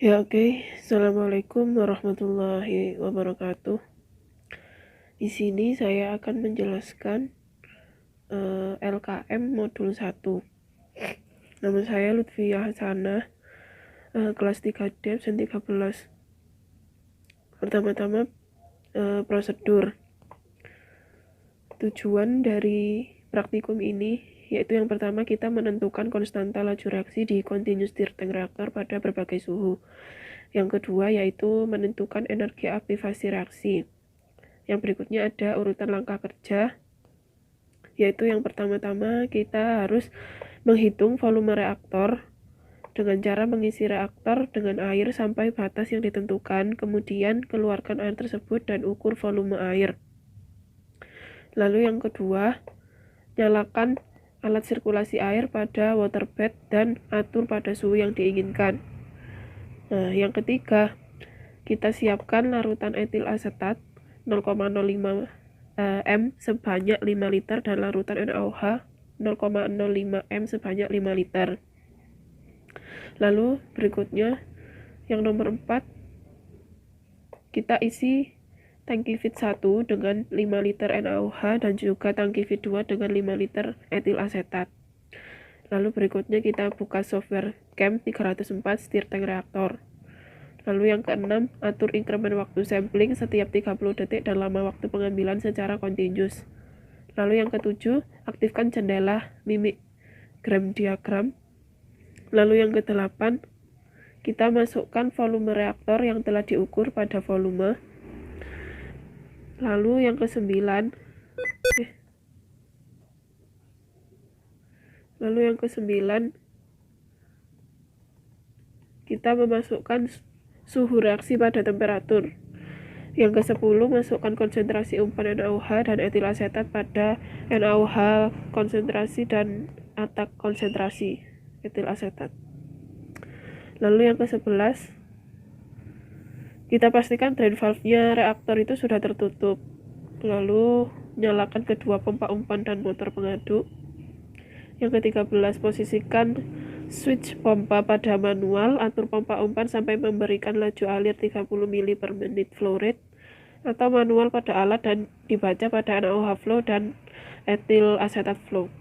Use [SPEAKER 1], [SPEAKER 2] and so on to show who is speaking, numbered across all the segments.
[SPEAKER 1] Ya, oke. Assalamualaikum warahmatullahi wabarakatuh. Di sini saya akan menjelaskan LKM modul 1. Nama saya Lutfiyah Hasanah, kelas 3 Devsen 13. Pertama-tama prosedur. Tujuan dari praktikum ini yaitu yang pertama kita menentukan konstanta laju reaksi di continuous stirred tank reaktor pada berbagai suhu. Yang kedua yaitu menentukan energi aktivasi reaksi. Yang berikutnya ada urutan langkah kerja, yaitu yang pertama-tama kita harus menghitung volume reaktor dengan cara mengisi reaktor dengan air sampai batas yang ditentukan, kemudian keluarkan air tersebut dan ukur volume air. Lalu yang kedua, nyalakan alat sirkulasi air pada waterbed dan atur pada suhu yang diinginkan. Nah, yang ketiga, kita siapkan larutan etil asetat 0,05 m sebanyak 5 liter dan larutan NaOH 0,05 m sebanyak 5 liter. Lalu berikutnya yang nomor 4, kita isi tangki feed 1 dengan 5 liter NaOH dan juga tangki feed 2 dengan 5 liter etil asetat. Lalu berikutnya kita buka software CAM 304 stir tank reaktor. Lalu yang keenam, atur increment waktu sampling setiap 30 detik dan lama waktu pengambilan secara continuous. Lalu yang ketujuh, aktifkan jendela mimik gram diagram. Lalu yang kedelapan, kita masukkan volume reaktor yang telah diukur pada volume. Lalu yang kesembilan, kita memasukkan suhu reaksi pada temperatur. Yang ke-10, masukkan konsentrasi umpan NaOH dan etil asetat pada NaOH konsentrasi dan atak konsentrasi etil asetat. Lalu yang ke-11, kita pastikan drain valve-nya reaktor itu sudah tertutup. Lalu nyalakan kedua pompa umpan dan motor pengaduk. Yang ke-13, posisikan switch pompa pada manual, atur pompa umpan sampai memberikan laju alir 30 ml per menit flow rate, atau manual pada alat dan dibaca pada NaOH flow dan etil asetat flow.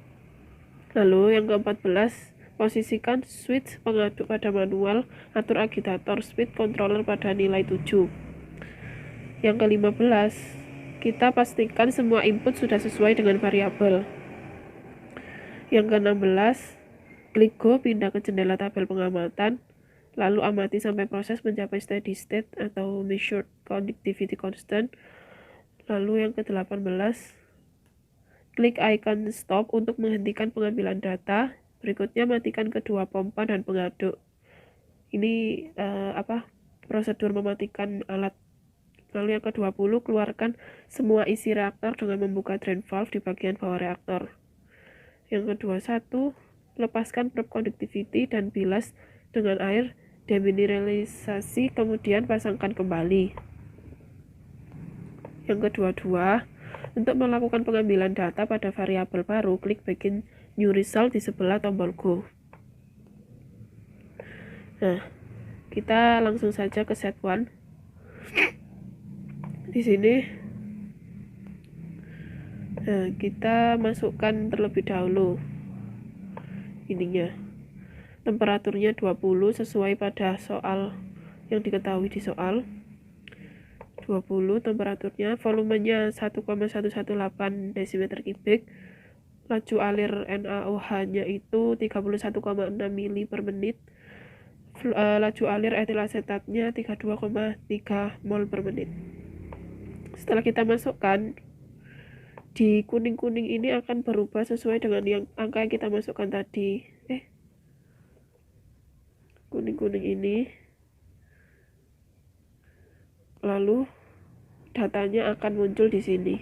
[SPEAKER 1] Lalu yang ke-14, posisikan switch pengaduk pada manual, atur agitator speed controller pada nilai 7. Yang ke-15, kita pastikan semua input sudah sesuai dengan variabel. Yang ke-16, klik go pindah ke jendela tabel pengamatan, lalu amati sampai proses mencapai steady state atau measured conductivity constant. Lalu yang ke-18, klik icon stop untuk menghentikan pengambilan data. Berikutnya matikan kedua pompa dan pengaduk. Ini prosedur mematikan alat. Lalu yang ke-20, keluarkan semua isi reaktor dengan membuka drain valve di bagian bawah reaktor. Yang ke-21, lepaskan probe conductivity dan bilas dengan air demineralisasi, kemudian pasangkan kembali. Yang ke-22, untuk melakukan pengambilan data pada variabel baru, klik begin new result di sebelah tombol go. Nah, kita langsung saja ke set 1. Di sini kita masukkan terlebih dahulu ininya. Temperaturnya 20 sesuai pada soal yang diketahui di soal. 20 temperaturnya, volumenya 1,118 desimeter kubik. Laju alir NaOH-nya itu 31,6 ml per menit. Laju alir etil asetatnya 32,3 mol per menit. Setelah kita masukkan, di kuning-kuning ini akan berubah sesuai dengan yang angka yang kita masukkan tadi. Kuning-kuning ini. Lalu datanya akan muncul di sini.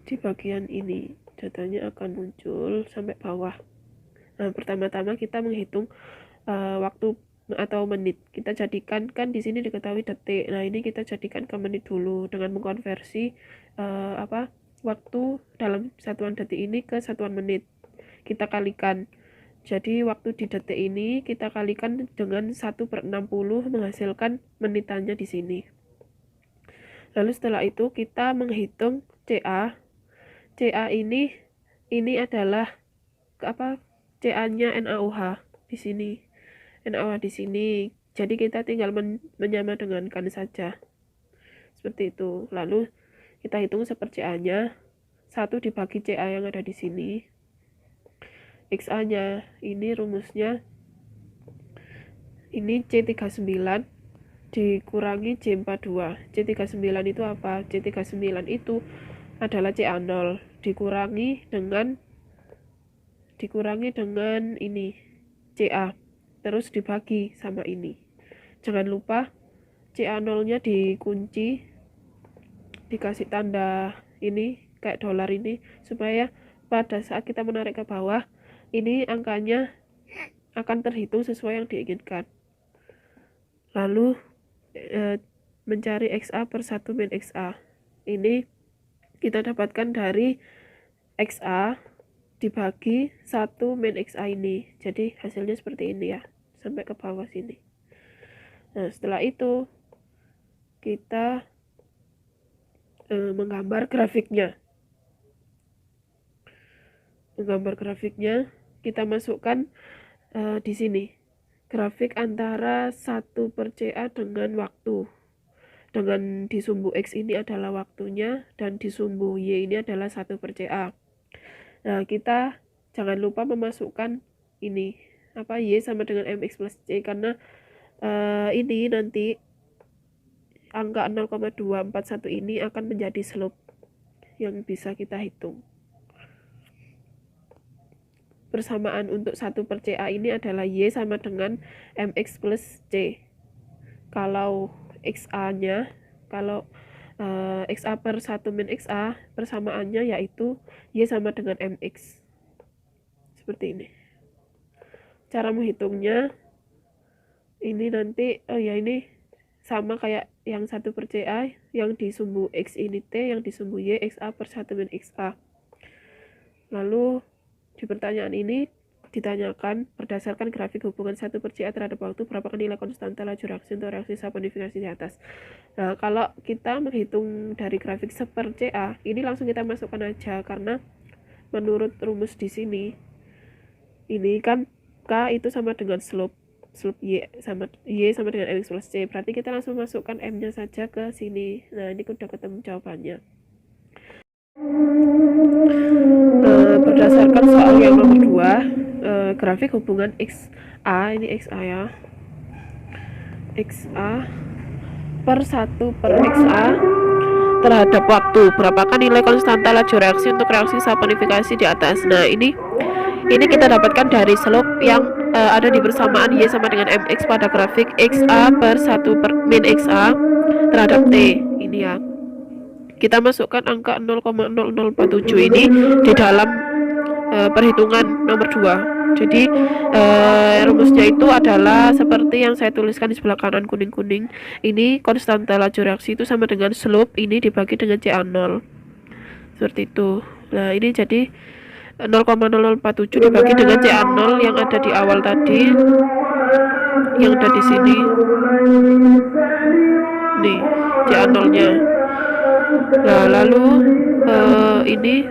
[SPEAKER 1] Di bagian ini datanya akan muncul sampai bawah. Nah, pertama-tama kita menghitung waktu atau menit. Kita jadikan, kan di sini diketahui detik. Nah, ini kita jadikan ke menit dulu dengan mengkonversi waktu dalam satuan detik ini ke satuan menit. Kita kalikan Jadi waktu di detik ini kita kalikan dengan 1/60 menghasilkan menitannya di sini. Lalu setelah itu kita menghitung CA. CA ini adalah CA-nya NaOH di sini. NaOH di sini. Jadi kita tinggal menyamadengankan saja. Seperti itu. Lalu kita hitung CA-nya 1 dibagi CA yang ada di sini. XA-nya ini rumusnya ini C39 dikurangi C42. C39 itu apa? C39 itu adalah CA0 dikurangi dengan ini CA, terus dibagi sama ini. Jangan lupa CA0-nya dikunci, dikasih tanda ini kayak dolar ini, supaya pada saat kita menarik ke bawah ini angkanya akan terhitung sesuai yang diinginkan. Lalu mencari XA per 1 min XA. Ini kita dapatkan dari XA dibagi 1 min XA ini. Jadi hasilnya seperti ini ya, sampai ke bawah sini. Nah, setelah itu kita menggambar grafiknya. Kita masukkan di sini grafik antara 1/CA dengan waktu. Dengan di sumbu X ini adalah waktunya dan di sumbu Y ini adalah 1/CA. Nah, kita jangan lupa memasukkan ini Y sama dengan MX plus C, karena ini nanti angka 0,241 ini akan menjadi slope yang bisa kita hitung. Persamaan untuk 1/CA ini adalah Y sama dengan MX plus C. Kalau XA-nya, XA per 1 min XA, persamaannya yaitu Y sama dengan MX. Seperti ini. Cara menghitungnya, ini nanti, ini sama kayak yang 1/CA, yang di sumbu X ini T, yang di sumbu Y, XA per 1 min XA. Lalu, di pertanyaan ini, ditanyakan berdasarkan grafik hubungan 1/CA terhadap waktu, berapakah nilai konstanta laju reaksi untuk reaksi saponifikasi di atas. Nah, kalau kita menghitung dari grafik 1/CA, ini langsung kita masukkan aja, karena menurut rumus di sini, ini kan K itu sama dengan slope Y sama dengan MX plus C, berarti kita langsung masukkan M-nya saja ke sini. Nah, ini udah ketemu jawabannya. Berdasarkan soal yang nomor 2, grafik hubungan XA, ini XA ya, XA per 1/XA terhadap waktu, berapakah nilai konstanta laju reaksi untuk reaksi saponifikasi di atas. Nah, ini kita dapatkan dari slope yang ada di persamaan Y sama dengan MX pada grafik XA per 1 min XA terhadap T ini ya. Kita masukkan angka 0,0047 ini di dalam perhitungan nomor 2. Jadi rumusnya itu adalah seperti yang saya tuliskan di sebelah kanan kuning-kuning. Ini konstanta laju reaksi itu sama dengan slope ini dibagi dengan CA0. Seperti itu. Nah, ini jadi 0,0047 dibagi dengan CA0 yang ada di awal tadi, yang ada di sini. Nih, CA0-nya. Nah, lalu ini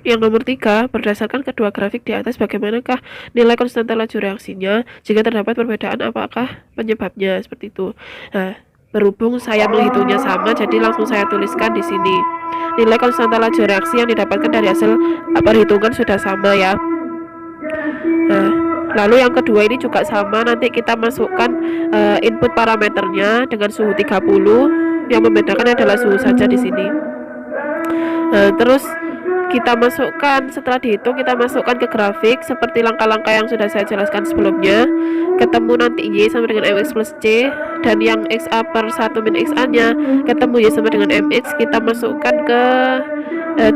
[SPEAKER 1] yang nomor 3, berdasarkan kedua grafik di atas, bagaimanakah nilai konstanta laju reaksinya? Jika terdapat perbedaan, apakah penyebabnya? Seperti itu. Nah, berhubung saya menghitungnya sama, jadi langsung saya tuliskan di sini. Nilai konstanta laju reaksi yang didapatkan dari hasil perhitungan sudah sama ya. Nah, lalu yang kedua ini juga sama, nanti kita masukkan input parameternya dengan suhu 30, yang membedakan adalah suhu saja di sini. Nah, terus kita masukkan, setelah dihitung kita masukkan ke grafik seperti langkah-langkah yang sudah saya jelaskan sebelumnya. Ketemu nanti Y sama dengan MX plus C, dan yang XA per 1 min XA nya ketemu Y sama dengan MX, kita masukkan ke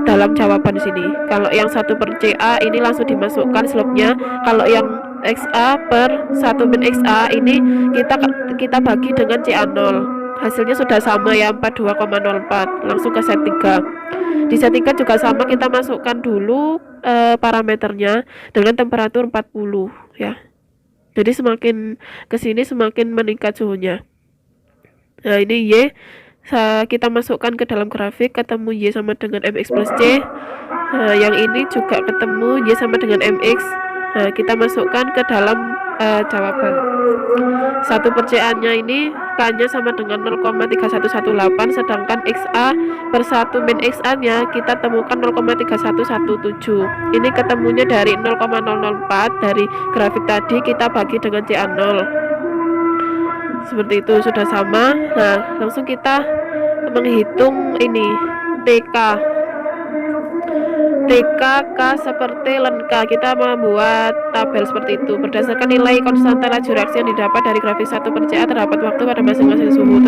[SPEAKER 1] dalam jawaban sini. Kalau yang 1/CA ini langsung dimasukkan slope-nya. Kalau yang XA per 1 min XA ini kita bagi dengan CA0. Hasilnya sudah sama ya, 42,04. Langsung ke set 3. Di set 3 juga sama, kita masukkan dulu parameternya dengan temperatur 40 ya. Jadi semakin kesini semakin meningkat suhunya. Nah ini Y, kita masukkan ke dalam grafik, ketemu Y sama dengan MX plus C. Nah yang ini juga ketemu Y sama dengan MX. Nah kita masukkan ke dalam jawaban. 1/CA nya ini K-nya sama dengan 0,3118, sedangkan XA per 1 min XA nya kita temukan 0,3117. Ini ketemunya dari 0,004 dari grafik tadi, kita bagi dengan CA0 seperti itu, sudah sama. Nah langsung kita menghitung ini TK K seperti len K. Kita membuat tabel seperti itu. Berdasarkan nilai konstanta laju reaksi yang didapat dari grafik 1/CA terdapat waktu pada masing-masing suhu.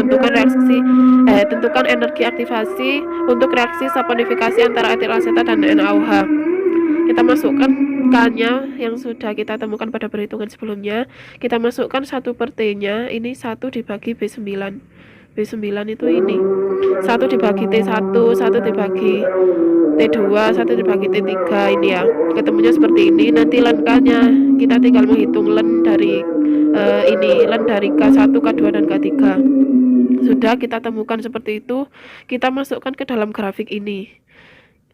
[SPEAKER 1] Tentukan energi aktivasi untuk reaksi saponifikasi antara etil asetat dan NaOH. Kita masukkan K-nya yang sudah kita temukan pada perhitungan sebelumnya. Kita masukkan 1/T-nya, ini 1 dibagi B9. B9 itu ini 1 dibagi T1, 1 dibagi T2, 1 dibagi T3, ini ya. Ketemunya seperti ini. Nanti len K-nya kita tinggal menghitung len dari len dari K1, K2 dan K3. Sudah kita temukan seperti itu. Kita masukkan ke dalam grafik ini.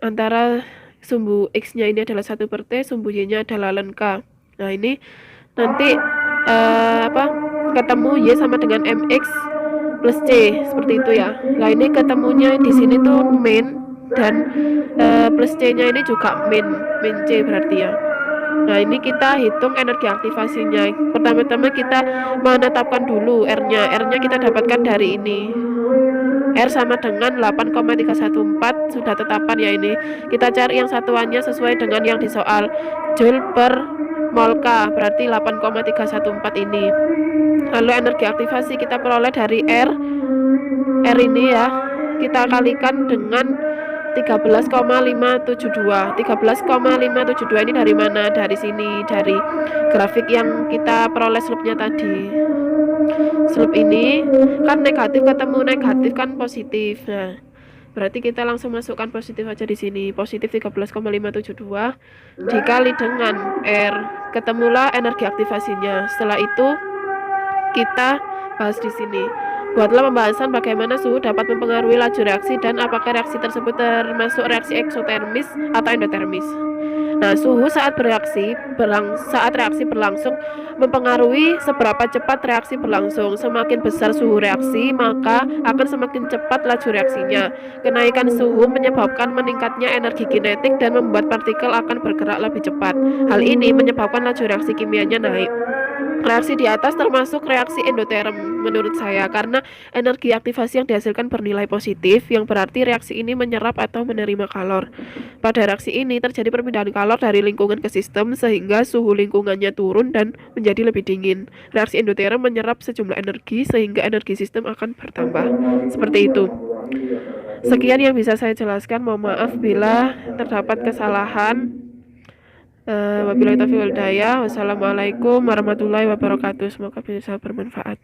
[SPEAKER 1] Antara sumbu X-nya ini adalah 1/T, sumbu Y-nya adalah len K. Nah, ini nanti ketemu Y sama dengan MX plus C seperti itu ya. Nah ini ketemunya di sini tuh min dan plus C-nya ini juga min C berarti ya. Nah ini kita hitung energi aktivasinya. Pertama-tama kita menetapkan dulu R-nya. R-nya kita dapatkan dari ini. R sama dengan 8,314, sudah tetapan ya ini. Kita cari yang satuannya sesuai dengan yang di soal, Joule per mol K, berarti 8,314 ini. Lalu energi aktivasi kita peroleh dari R ini ya, kita kalikan dengan 13,572. 13,572 ini dari mana? Dari sini, dari grafik yang kita peroleh slope-nya tadi. Slope ini kan negatif ketemu negatif kan positif. Nah, berarti kita langsung masukkan positif aja di sini. Positif 13,572 dikali dengan R. Ketemulah energi aktivasinya. Setelah itu kita bahas di sini. Buatlah pembahasan bagaimana suhu dapat mempengaruhi laju reaksi dan apakah reaksi tersebut termasuk reaksi eksotermis atau endotermis. Nah, suhu saat reaksi berlangsung mempengaruhi seberapa cepat reaksi berlangsung. Semakin besar suhu reaksi, maka akan semakin cepat laju reaksinya. Kenaikan suhu menyebabkan meningkatnya energi kinetik dan membuat partikel akan bergerak lebih cepat. Hal ini menyebabkan laju reaksi kimianya naik. Reaksi di atas termasuk reaksi endoterm menurut saya, karena energi aktivasi yang dihasilkan bernilai positif, yang berarti reaksi ini menyerap atau menerima kalor. Pada reaksi ini terjadi perpindahan kalor dari lingkungan ke sistem sehingga suhu lingkungannya turun dan menjadi lebih dingin. Reaksi endoterm menyerap sejumlah energi sehingga energi sistem akan bertambah. Seperti itu. Sekian yang bisa saya jelaskan. Mohon maaf bila terdapat kesalahan. Wabillahi taufiq wal hidayah. Wassalamualaikum warahmatullahi wabarakatuh. Semoga bisa bermanfaat.